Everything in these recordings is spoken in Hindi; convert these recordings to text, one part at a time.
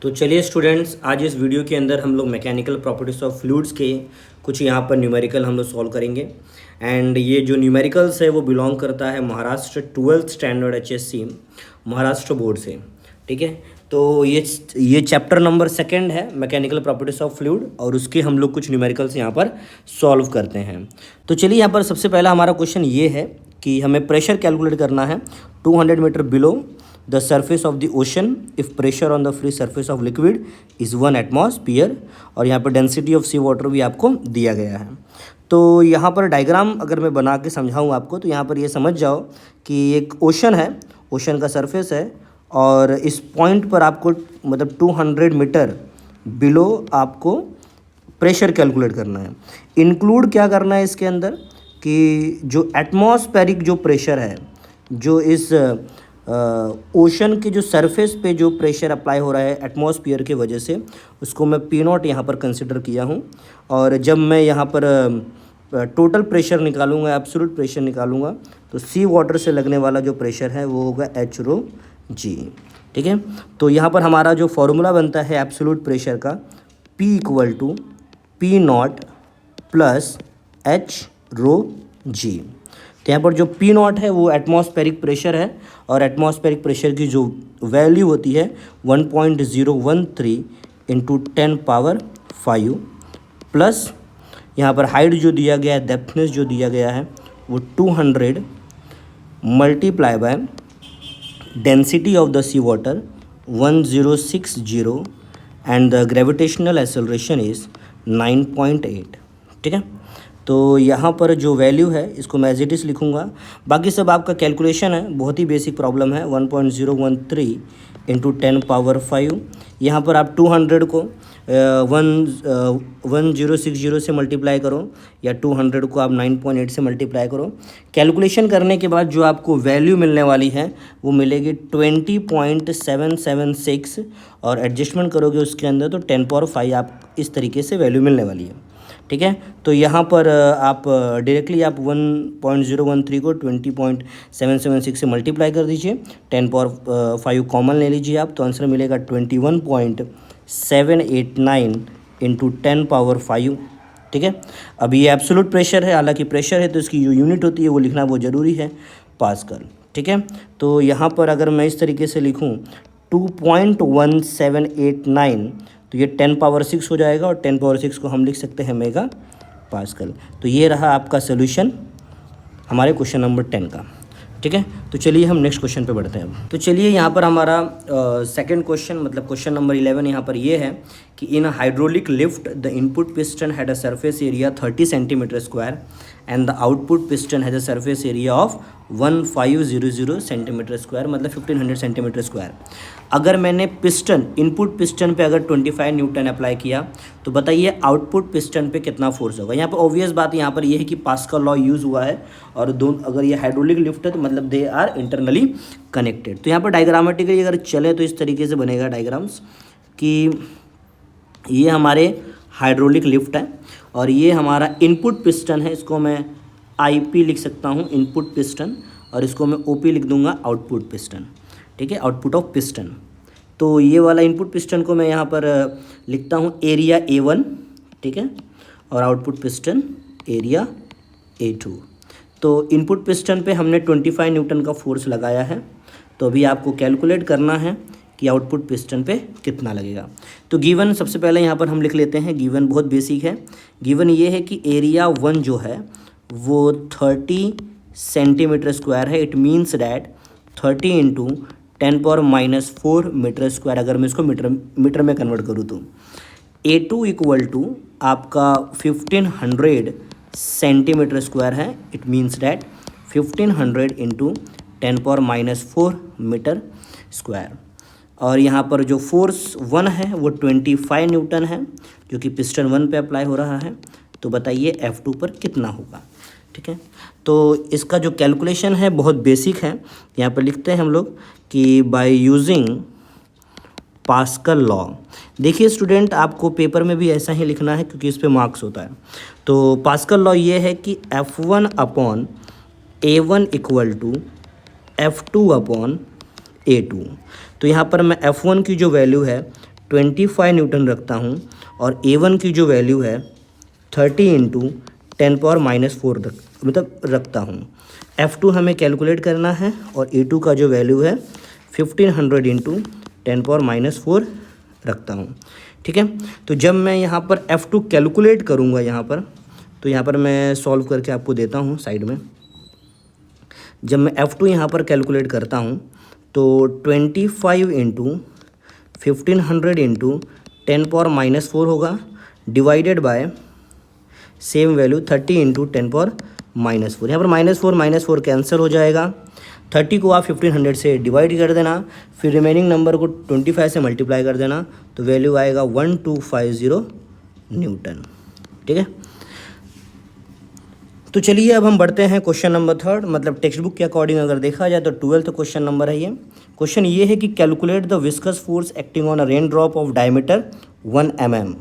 तो चलिए स्टूडेंट्स, आज इस वीडियो के अंदर हम लोग मैकेनिकल प्रॉपर्टीज ऑफ फ्लूइड्स के कुछ यहाँ पर न्यूमेरिकल हम लोग सॉल्व करेंगे। एंड ये जो न्यूमेरिकल्स है वो बिलोंग करता है Maharashtra 12th standard HSC Maharashtra board से। ठीक है, तो ये चैप्टर नंबर 2 है मैकेनिकल प्रॉपर्टीज ऑफ फ्लूइड, और उसके हम लोग कुछ न्यूमेरिकल्स यहाँ पर सॉल्व करते हैं। तो चलिए यहाँ पर सबसे पहला हमारा क्वेश्चन ये है कि हमें प्रेशर कैलकुलेट करना है 200 metre below the surface of the ocean if pressure on the free surface of liquid is 1 atmosphere, और यहाँ पर डेंसिटी ऑफ सी वाटर भी आपको दिया गया है। तो यहाँ पर डायग्राम अगर मैं बना के समझाऊँ आपको, तो यहाँ पर ये समझ जाओ कि एक ओशन है, ओशन का सरफेस है, और इस पॉइंट पर आपको मतलब 200 मीटर बिलो आपको प्रेशर कैलकुलेट करना है। इंक्लूड क्या करना है इसके अंदर कि जो एटमॉस्फेरिक जो प्रेशर है, जो इस ओशन के जो सरफेस पे जो प्रेशर अप्लाई हो रहा है एटमॉस्फेयर के वजह से, उसको मैं P0 यहाँ पर कंसिडर किया हूँ। और जब मैं यहाँ पर टोटल प्रेशर निकालूंगा, एब्सोल्यूट प्रेशर निकालूंगा, तो सी वाटर से लगने वाला जो प्रेशर है वो होगा H ρg। ठीक है, तो यहाँ पर हमारा जो फॉर्मूला बनता है एब्सोल्यूट प्रेशर का, P = P0 + H ρg। तो यहाँ पर जो P0 है वो एटमॉस्फेरिक प्रेशर है, और एटमॉस्फेरिक प्रेशर की जो वैल्यू होती है 1.013 × 10⁵ प्लस यहाँ पर हाइट जो दिया गया है, डेप्थनेस जो दिया गया है वो 200 × density of the sea water 1060 and the gravitational acceleration is 9.8। ठीक है, तो यहाँ पर जो वैल्यू है इसको मैं एज इट इज़ लिखूँगा। बाकी सब आपका कैलकुलेशन है, बहुत ही बेसिक प्रॉब्लम है। 1.013 × 10⁵। यहाँ पर आप 200 को 1060 से मल्टीप्लाई करो, या 200 को आप 9.8 से मल्टीप्लाई करो। कैलकुलेशन करने के बाद जो आपको वैल्यू मिलने वाली है वो मिलेगी 20.776, और एडजस्टमेंट करोगे उसके अंदर तो 10⁵ आप इस तरीके से वैल्यू मिलने वाली है। ठीक है, तो यहाँ पर आप डायरेक्टली आप 1.013 को 20.776 से मल्टीप्लाई कर दीजिए, 10⁵ कॉमन ले लीजिए आप, तो आंसर मिलेगा 21.789 × 10⁵। ठीक है, अब ये एब्सोल्यूट प्रेशर है, हालांकि प्रेशर है तो इसकी जो यूनिट होती है वो लिखना बहुत ज़रूरी है, पास्कल। ठीक है, तो यहाँ पर अगर मैं इस तरीके से लिखूँ 2.1789, तो ये 10⁶ हो जाएगा, और 10⁶ को हम लिख सकते हैं मेगा पास्कल। तो ये रहा आपका सोल्यूशन हमारे क्वेश्चन नंबर 10 का। ठीक है, तो चलिए हम नेक्स्ट क्वेश्चन पे बढ़ते हैं अब। तो चलिए यहाँ पर हमारा सेकंड क्वेश्चन मतलब क्वेश्चन नंबर 11 यहाँ पर ये है कि इन hydraulic lift the input piston had a surface area 30 cm² and the output piston has a surface area of 1500 cm², मतलब 1500 cm²। अगर मैंने पिस्टन इनपुट पिस्टन पे अगर 25 न्यूटन अप्लाई किया, तो बताइए आउटपुट पिस्टन पे कितना फोर्स होगा। यहाँ पर ऑब्वियस बात यहाँ पर ये है कि पास्कल लॉ यूज़ हुआ है, और अगर ये हाइड्रोलिक लिफ्ट है तो मतलब दे आर इंटरनली कनेक्टेड। तो यहाँ पर डायग्रामेटिकली अगर चले तो इस तरीके से बनेगा डायग्राम्स कि ये हमारे हाइड्रोलिक लिफ्ट है, और ये हमारा इनपुट पिस्टन है, इसको मैं IP लिख सकता हूँ इनपुट पिस्टन, और इसको मैं OP लिख दूंगा आउटपुट पिस्टन। ठीक है, आउटपुट ऑफ पिस्टन। तो ये वाला इनपुट पिस्टन को मैं यहाँ पर लिखता हूँ एरिया A1। ठीक है, और आउटपुट पिस्टन एरिया A2। तो इनपुट पिस्टन पे हमने 25 न्यूटन का फोर्स लगाया है, तो अभी आपको कैलकुलेट करना है कि आउटपुट पिस्टन पे कितना लगेगा। तो गिवन सबसे पहले यहाँ पर हम लिख लेते हैं, गिवन बहुत बेसिक है। गिवन ये है कि एरिया 1 जो है वो 30 cm² है। इट मीन्स डैट 30 × 10⁻⁴ m², अगर मैं इसको मीटर में कन्वर्ट करूँ तो A2 = आपका 1500 cm² है। It means that 1500 × 10⁻⁴ m²। और यहाँ पर जो फोर्स 1 है वो 25 न्यूटन है, जो कि पिस्टन 1 पे अप्लाई हो रहा है। तो बताइए F2 पर कितना होगा। ठीक है, तो इसका जो कैलकुलेशन है बहुत बेसिक है। यहाँ पर लिखते हैं हम लोग कि बाय यूजिंग पास्कल लॉ। देखिए स्टूडेंट, आपको पेपर में भी ऐसा ही लिखना है क्योंकि इस पे मार्क्स होता है। तो पास्कल लॉ ये है कि F1/A1 = F2/A2। तो यहाँ पर मैं F1 की जो वैल्यू है 25 न्यूटन रखता हूँ और A1 की जो वैल्यू है 30 इंटू 10⁻⁴ मतलब रखता हूँ। F2 हमें कैलकुलेट करना है और A2 का जो वैल्यू है 1500 इंटू 10⁻⁴ रखता हूँ। ठीक है, तो जब मैं यहाँ पर F2 कैलकुलेट करूँगा यहाँ पर, तो यहाँ पर मैं सॉल्व करके आपको देता हूँ साइड में। जब मैं F2 यहाँ पर कैलकुलेट करता हूँ तो 25 इंटू 1500 इंटू 10⁻⁴ होगा divided by same value 30 into 10⁻⁴। यहाँ पर -4 कैंसिल हो जाएगा। 30 को आप 1500 से डिवाइड कर देना, फिर रिमेनिंग नंबर को 25 से मल्टीप्लाई कर देना, तो वैल्यू आएगा 1250 न्यूटन। ठीक है, तो चलिए अब हम बढ़ते हैं क्वेश्चन नंबर 3, मतलब टेक्स्ट बुक के अकॉर्डिंग अगर देखा जाए तो 12th क्वेश्चन नंबर है ये। क्वेश्चन ये है कि calculate the viscous force acting on a rain drop of diameter 1 mm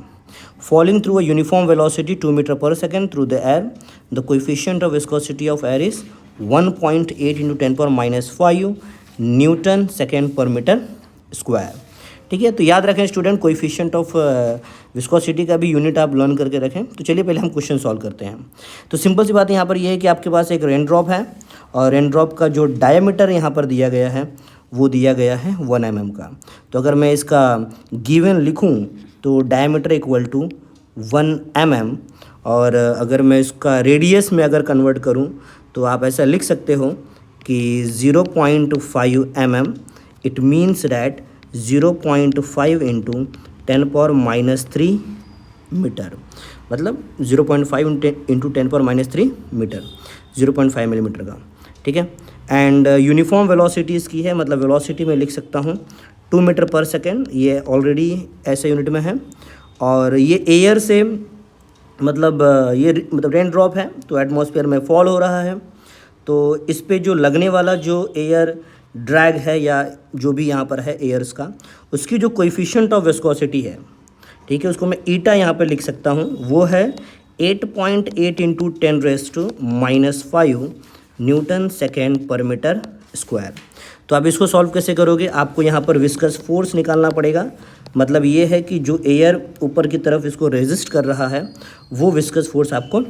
falling through a uniform velocity 2 meter per second through the air. The coefficient of viscosity of air is 1.8 into 10⁻⁵ Newton second per metre square. ठीक है, तो याद रखें स्टूडेंट, कोएफिशिएंट ऑफ विस्कोसिटी का भी यूनिट आप लर्न करके रखें। तो चलिए पहले हम क्वेश्चन सॉल्व करते हैं। तो सिंपल सी बात यहाँ पर ये है कि आपके पास एक रेन ड्रॉप है और रेन ड्रॉप का जो डायमीटर यहाँ पर दिया गया है वो दिया गया है 1 mm का। तो अगर मैं इसका गिवन लिखूँ तो डायमीटर इक्वल टू 1 mm, और अगर मैं इसका रेडियस में अगर कन्वर्ट करूँ तो आप ऐसा लिख सकते हो कि 0.5 mm, it means that 0.5 into 10⁻³ metre, मतलब 0.5 इंटू 10⁻³ मीटर, 0.5 मिलीमीटर का। ठीक है, एंड यूनिफॉर्म वेलोसिटी इसकी है, मतलब वेलोसिटी में लिख सकता हूँ 2 मीटर पर सेकेंड, ये ऑलरेडी ऐसे यूनिट में है। और ये एयर से मतलब रेन ड्रॉप है तो एटमॉस्फेयर में फॉल हो रहा है, तो इस पे जो लगने वाला जो एयर ड्रैग है या जो भी यहाँ पर है एयर्स का, उसकी जो कोएफिशिएंट ऑफ विस्कोसिटी है, ठीक है, उसको मैं ईटा यहाँ पे लिख सकता हूँ, वो है 8.8 into 10⁻⁵ Newton second per metre square. तो आप इसको सॉल्व कैसे करोगे, आपको यहाँ पर विस्कस फोर्स निकालना पड़ेगा। मतलब ये है कि जो एयर ऊपर की तरफ इसको रेजिस्ट कर रहा है वो विस्कस फोर्स आपको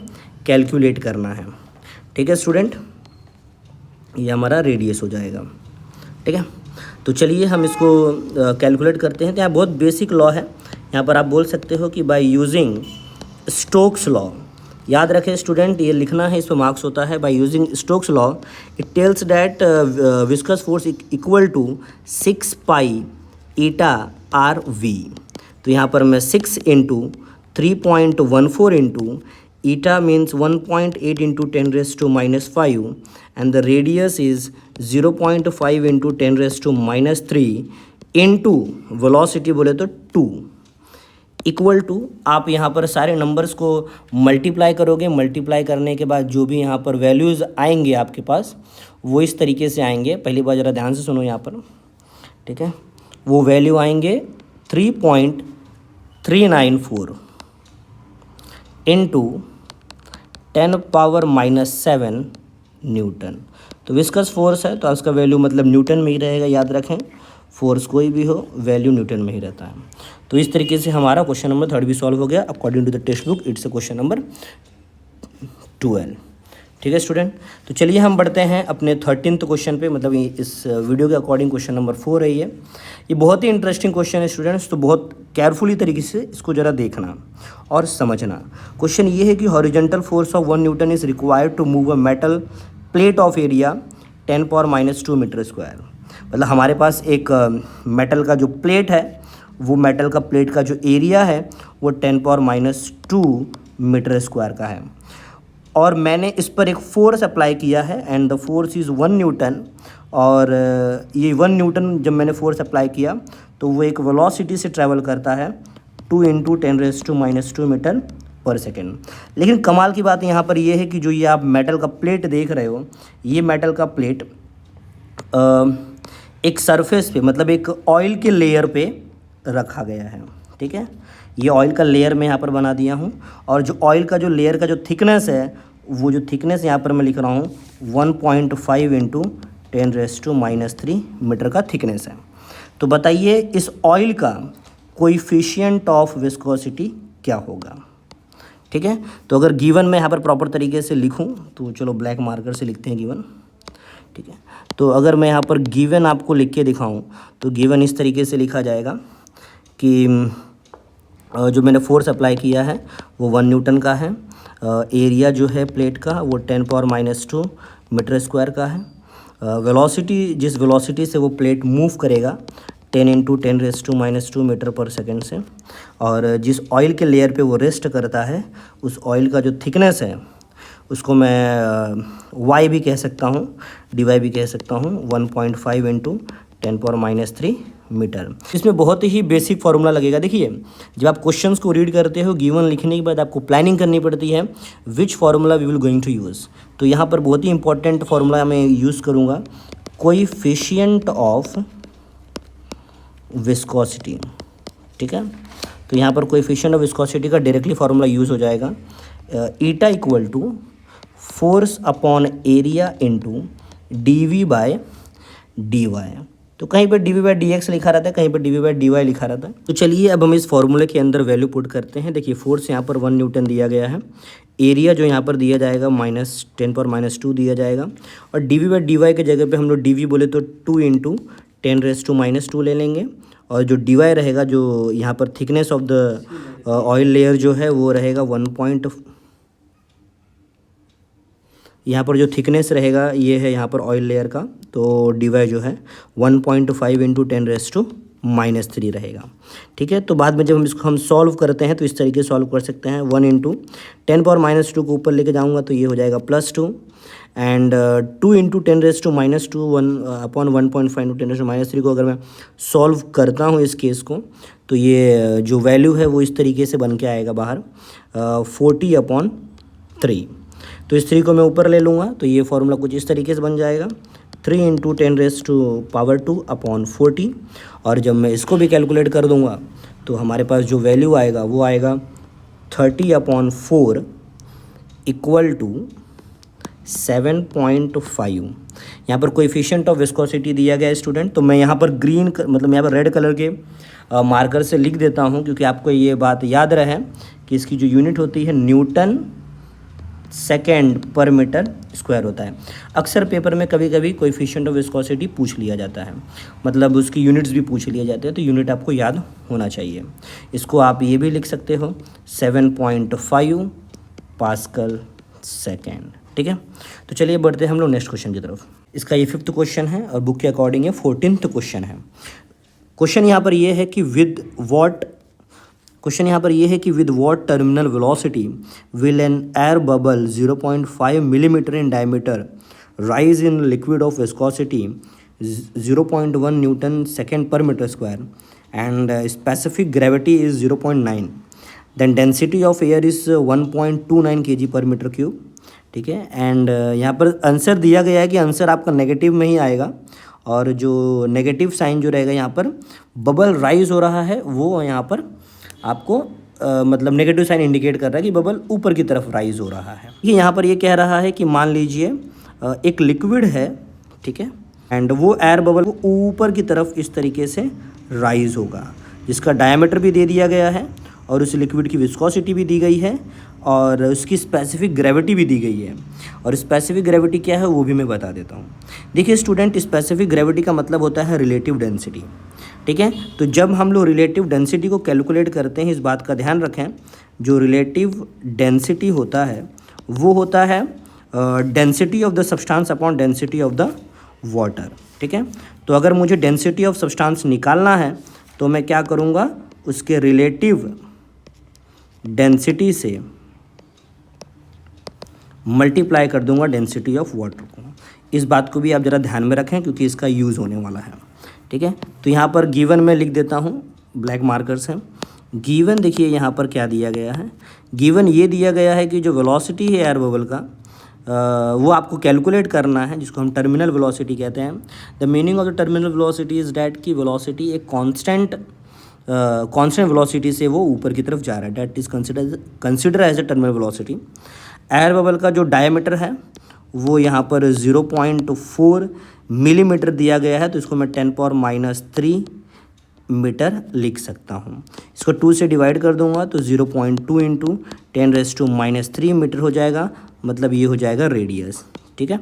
कैलकुलेट करना है। ठीक है स्टूडेंट, ये हमारा रेडियस हो जाएगा। ठीक है, तो चलिए हम इसको कैलकुलेट करते हैं। तो यहाँ बहुत बेसिक लॉ है, यहाँ पर आप बोल सकते हो कि बाय यूजिंग स्टोक्स लॉ। याद रखें स्टूडेंट, ये लिखना है, इस पर मार्क्स होता है। By using Stokes law it tells that viscous force equal to 6 pi eta r v. तो यहाँ पर मैं 6 into 3.14 into eta means 1.8 into 10⁻⁵ and the radius is 0.5 into 10⁻³ into velocity बोले तो 2 इक्वल टू, आप यहाँ पर सारे नंबर्स को मल्टीप्लाई करोगे। मल्टीप्लाई करने के बाद जो भी यहाँ पर वैल्यूज़ आएंगे आपके पास वो इस तरीके से आएंगे। पहली बार ज़रा ध्यान से सुनो यहाँ पर, ठीक है, वो वैल्यू आएंगे 3.394 इंटू 10⁻⁷ न्यूटन। तो विस्कस फोर्स है तो उसका वैल्यू मतलब न्यूटन में ही रहेगा। याद रखें, फोर्स कोई भी हो वैल्यू न्यूटन में ही रहता है। तो इस तरीके से हमारा क्वेश्चन नंबर 3 भी सॉल्व हो गया according to the textbook. It's a question number 12। ठीक है स्टूडेंट, तो चलिए हम बढ़ते हैं अपने 13th क्वेश्चन पे। मतलब इस वीडियो के अकॉर्डिंग क्वेश्चन नंबर 4 है ये बहुत ही इंटरेस्टिंग क्वेश्चन है स्टूडेंट्स, तो बहुत केयरफुली तरीके से इसको ज़रा देखना और समझना। क्वेश्चन ये है कि horizontal force of 1 newton is required to move a metal plate of area 10⁻⁻² metre square. मतलब हमारे पास एक मेटल का जो प्लेट है, वो मेटल का प्लेट का जो एरिया है वो 10⁻⁻² मीटर स्क्वायर का है, और मैंने इस पर एक फोर्स अप्लाई किया है and the force is 1 Newton. और ये 1 न्यूटन जब मैंने फोर्स अप्लाई किया तो वो एक वेलोसिटी से ट्रैवल करता है 2 इंटू 10⁻² मीटर पर सेकेंड। लेकिन कमाल की बात यहाँ पर ये है कि जो ये आप मेटल का प्लेट देख रहे हो, ये मेटल का प्लेट एक सरफेस पे, मतलब एक ऑयल के लेयर पे रखा गया है। ठीक है, ये ऑयल का लेयर मैं यहाँ पर बना दिया हूँ, और जो ऑयल का जो लेयर का जो थिकनेस है, वो जो थिकनेस यहाँ पर मैं लिख रहा हूँ 1.5 इंटू 10⁻³ मीटर का थिकनेस है। तो बताइए इस ऑयल का कोएफिशिएंट ऑफ विस्कोसिटी क्या होगा। ठीक है, तो अगर गिवन में यहाँ पर प्रॉपर तरीके से लिखूँ तो चलो ब्लैक मार्कर से लिखते हैं गिवन। ठीक है, तो अगर मैं यहाँ पर गिवन आपको लिख के दिखाऊँ तो गिवन इस तरीके से लिखा जाएगा कि जो मैंने फोर्स अप्लाई किया है वो 1 न्यूटन का है, एरिया जो है प्लेट का वो 10⁻² मीटर स्क्वायर का है, वेलोसिटी जिस वेलोसिटी से वो प्लेट मूव करेगा 10 × 10⁻² मीटर पर सेकेंड से, और जिस ऑयल के लेयर पे वो रेस्ट करता है उस ऑयल का जो थिकनेस है उसको मैं वाई भी कह सकता हूँ, dy भी कह सकता हूँ, 1.5 × 10⁻³ मीटर। इसमें बहुत ही बेसिक फार्मूला लगेगा। देखिए, जब आप क्वेश्चंस को रीड करते हो गिवन लिखने के बाद आपको प्लानिंग करनी पड़ती है which formula we will going to use. तो यहाँ पर बहुत ही इंपॉर्टेंट फार्मूला मैं यूज़ करूँगा, कोएफिशिएंट ऑफ विस्कोसिटी। ठीक है, तो यहाँ पर कोएफिशिएंट ऑफ विस्कोसिटी का डायरेक्टली फार्मूला यूज़ हो जाएगा, eta equal to force upon area into dV/dy। तो कहीं पर dV/dx लिखा रहता है, कहीं पर dV/dy लिखा रहता है। तो चलिए अब हम इस फॉर्मूले के अंदर वैल्यू पुट करते हैं। देखिए, फोर्स यहाँ पर 1 न्यूटन दिया गया है, एरिया जो यहाँ पर दिया जाएगा -10⁻² दिया जाएगा, और dV/dy के जगह पे हम लोग dV बोले तो 2 × 10⁻² ले लेंगे, और जो dy रहेगा, जो यहाँ पर thickness of the oil layer जो है वो रहेगा यहाँ पर जो थिकनेस रहेगा ये है यहाँ पर ऑयल लेयर का, तो dy जो है 1.5 × 10⁻³ रहेगा। ठीक है, तो बाद में जब हम इसको सॉल्व करते हैं तो इस तरीके से सॉल्व कर सकते हैं। 1 × 10⁻² को ऊपर लेके जाऊंगा तो ये हो जाएगा +2, एंड 2 × 10⁻², 1/1.5 × 10⁻³ को अगर मैं सॉल्व करता हूँ इस केस को, तो ये जो वैल्यू है वो इस तरीके से बन के आएगा बाहर 40/3। तो इस 3 को मैं ऊपर ले लूँगा तो ये फॉर्मूला कुछ इस तरीके से बन जाएगा, 3 × 10⁻²/40। और जब मैं इसको भी कैलकुलेट कर दूँगा तो हमारे पास जो वैल्यू आएगा वो आएगा 30/4 = 7.5। यहाँ पर कोएफिशिएंट ऑफ विस्कोसिटी दिया गया है स्टूडेंट, तो मैं यहाँ पर ग्रीन मतलब यहाँ पर रेड कलर के मार्कर से लिख देता हूँ, क्योंकि आपको ये बात याद रहे कि इसकी जो यूनिट होती है Newton second per metre square होता है। अक्सर पेपर में कभी कभी कोएफिशिएंट ऑफ विस्कोसिटी पूछ लिया जाता है, मतलब उसकी यूनिट्स भी पूछ लिए जाते हैं, तो यूनिट आपको याद होना चाहिए। इसको आप ये भी लिख सकते हो 7.5 पास्कल सेकेंड। ठीक है, तो चलिए बढ़ते हैं हम लोग नेक्स्ट क्वेश्चन की तरफ। इसका ये 5th क्वेश्चन है और बुक के अकॉर्डिंग ये 14th क्वेश्चन है। क्वेश्चन यहाँ पर ये है कि with what terminal velocity will an air bubble 0.5 millimetre in diameter rise in liquid of viscosity 0.1 newton second per metre square and specific gravity is 0.9, then density of air is 1.29 kg per metre cube. ठीक है, एंड यहाँ पर आंसर दिया गया है कि आंसर आपका नेगेटिव में ही आएगा, और जो नेगेटिव साइन जो रहेगा यहाँ पर बबल राइज हो रहा है वो यहाँ पर आपको मतलब नेगेटिव साइन इंडिकेट कर रहा है कि बबल ऊपर की तरफ राइज हो रहा है। ये यहाँ पर ये कह रहा है कि मान लीजिए एक लिक्विड है, ठीक है, एंड वो एयर बबल को ऊपर की तरफ इस तरीके से राइज होगा, जिसका डायमीटर भी दे दिया गया है और उस लिक्विड की विस्कोसिटी भी दी गई है और उसकी स्पेसिफिक ग्रेविटी भी दी गई है। और स्पेसिफिक ग्रेविटी क्या है वो भी मैं बता देता हूँ। देखिए स्टूडेंट, स्पेसिफिक ग्रेविटी का मतलब होता है रिलेटिव डेंसिटी। ठीक है, तो जब हम लोग रिलेटिव डेंसिटी को कैलकुलेट करते हैं, इस बात का ध्यान रखें, जो रिलेटिव डेंसिटी होता है वो होता है density of the substance upon density of the water. ठीक है, तो अगर मुझे डेंसिटी ऑफ सब्सटेंस निकालना है तो मैं क्या करूँगा, उसके रिलेटिव डेंसिटी से मल्टीप्लाई कर दूंगा डेंसिटी ऑफ वाटर को। इस बात को भी आप ज़रा ध्यान में रखें क्योंकि इसका यूज़ होने वाला है। ठीक है, तो यहाँ पर गिवन में लिख देता हूँ ब्लैक मार्कर से। गिवन देखिए यहाँ पर क्या दिया गया है, गिवन ये दिया गया है कि जो वेलोसिटी है एयर बबल का वो आपको कैलकुलेट करना है, जिसको हम टर्मिनल वेलोसिटी कहते हैं। The meaning of the terminal velocity is that की वेलोसिटी एक कांस्टेंट वेलोसिटी से वो ऊपर की तरफ जा रहा है, that is consider as a terminal velocity. Air bubble का जो डायमीटर है वो यहाँ पर 0.4 मिलीमीटर दिया गया है, तो इसको मैं 10⁻³ मीटर लिख सकता हूँ। इसको 2 से डिवाइड कर दूंगा तो 0.2 इंटू 10⁻³ मीटर हो जाएगा, मतलब ये हो जाएगा रेडियस, ठीक है।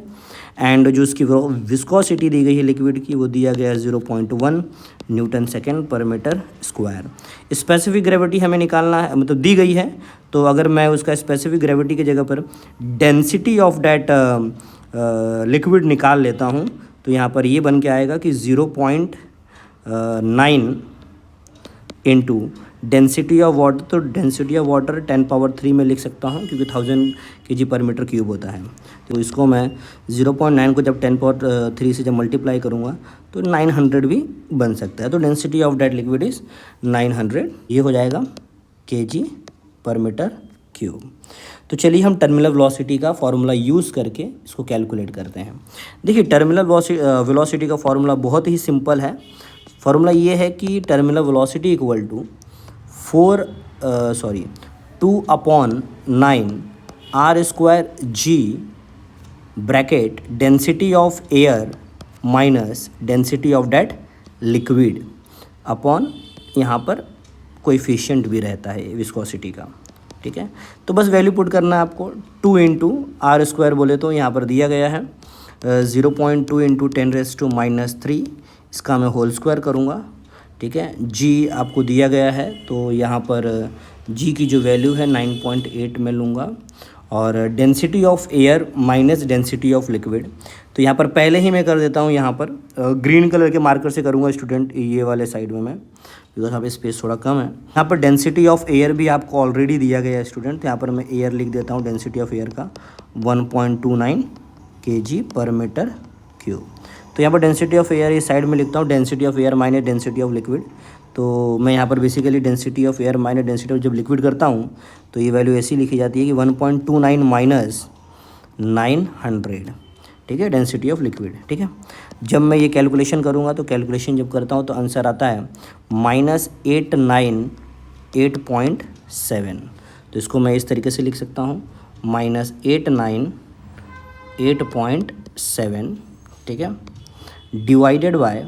एंड जो उसकी विस्कोसिटी दी गई है लिक्विड की वो दिया गया है 0.1 newton second per metre square. Specific gravity हमें निकालना है, मतलब दी गई है, तो अगर मैं उसका स्पेसिफिक ग्रेविटी की जगह पर डेंसिटी ऑफ डैट लिक्विड निकाल लेता हूँ तो यहाँ पर ये बन के आएगा कि 0.9 इंटू डेंसिटी ऑफ वाटर, तो डेंसिटी ऑफ वाटर 10⁻³ में लिख सकता हूँ क्योंकि 1000 kg/m³ होता है। तो इसको मैं 0.9 को जब 10⁻³ से जब मल्टीप्लाई करूँगा तो 900 भी बन सकता है। तो density of that liquid is 900, ये हो जाएगा kg/m³। तो चलिए हम टर्मिनल वेलोसिटी का फॉर्मूला यूज़ करके इसको कैलकुलेट करते हैं। देखिए टर्मिनल वेलोसिटी का फॉर्मूला बहुत ही सिंपल है। फॉर्मूला ये है कि terminal velocity equal to 2/9 r² g bracket density of air minus density of that liquid upon, यहाँ पर कोएफिशिएंट भी रहता है विस्कोसिटी का, ठीक है। तो बस वैल्यू पुट करना है आपको। 2 इंटू r² बोले तो यहाँ पर दिया गया है 0.2 इंटू 10⁻³ इसका मैं होल स्क्वायर करूँगा, ठीक है। g आपको दिया गया है तो यहाँ पर g की जो वैल्यू है 9.8 में लूँगा, और density of air minus density of liquid, तो यहाँ पर पहले ही मैं कर देता हूँ, यहाँ पर ग्रीन कलर के मार्कर से करूँगा स्टूडेंट, ये वाले साइड में मैं, बिकॉज यहाँ पे स्पेस थोड़ा कम है। यहाँ पर डेंसिटी ऑफ एयर भी आपको ऑलरेडी दिया गया है स्टूडेंट, तो यहाँ पर मैं एयर लिख देता हूँ, डेंसिटी ऑफ एयर का 1.29 kg/m³। तो यहाँ पर डेंसिटी ऑफ एयर इस साइड में लिखता हूँ, density of air minus density of liquid. तो मैं यहाँ पर basically density of air minus density of जब लिक्विड करता हूँ तो ये वैल्यू ऐसी लिखी जाती है कि 1.29 माइनस 900, ठीक है, डेंसिटी ऑफ लिक्विड, ठीक है। जब मैं ये कैलकुलेशन करूँगा तो कैलकुलेशन जब करता हूँ तो आंसर आता है -898.7। तो इसको मैं इस तरीके से लिख सकता हूँ -898.7, ठीक है, divided by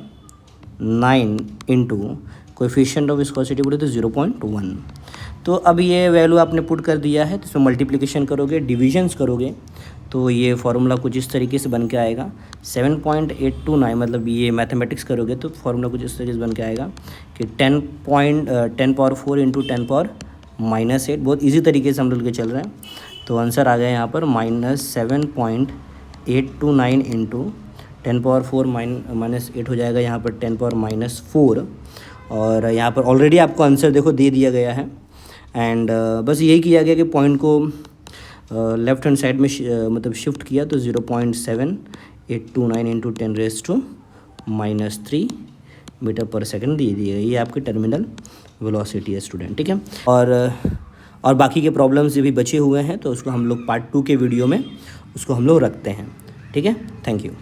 9 into coefficient of viscosity बोले तो 0.1। तो अब ये वैल्यू आपने पुट कर दिया है, तो इसमें मल्टीप्लिकेशन करोगे, डिविजन्स करोगे, तो ये फार्मूला कुछ इस तरीके से बन के आएगा 7.829, मतलब ये मैथमेटिक्स करोगे तो फार्मूला कुछ इस तरीके से बन के आएगा कि 10⁻4 इंटू 10⁻−8। बहुत इजी तरीके से हम लोग के चल रहे हैं, तो आंसर आ गया यहाँ पर -7.829 इंटू 10⁻4 -8 हो जाएगा यहाँ पर 10⁻−4, और यहाँ पर ऑलरेडी आपको आंसर देखो दे दिया गया है। एंड बस यही किया गया कि पॉइंट को लेफ्ट हैंड साइड में मतलब शिफ्ट किया, तो 0.7829 इंटू 10⁻³ मीटर पर सेकंड दे दिए गए। ये आपकी टर्मिनल वेलोसिटी है स्टूडेंट, ठीक है। और बाकी के प्रॉब्लम्स भी बचे हुए हैं, तो उसको हम लोग पार्ट 2 के वीडियो में उसको हम लोग रखते हैं, ठीक है। Thank you.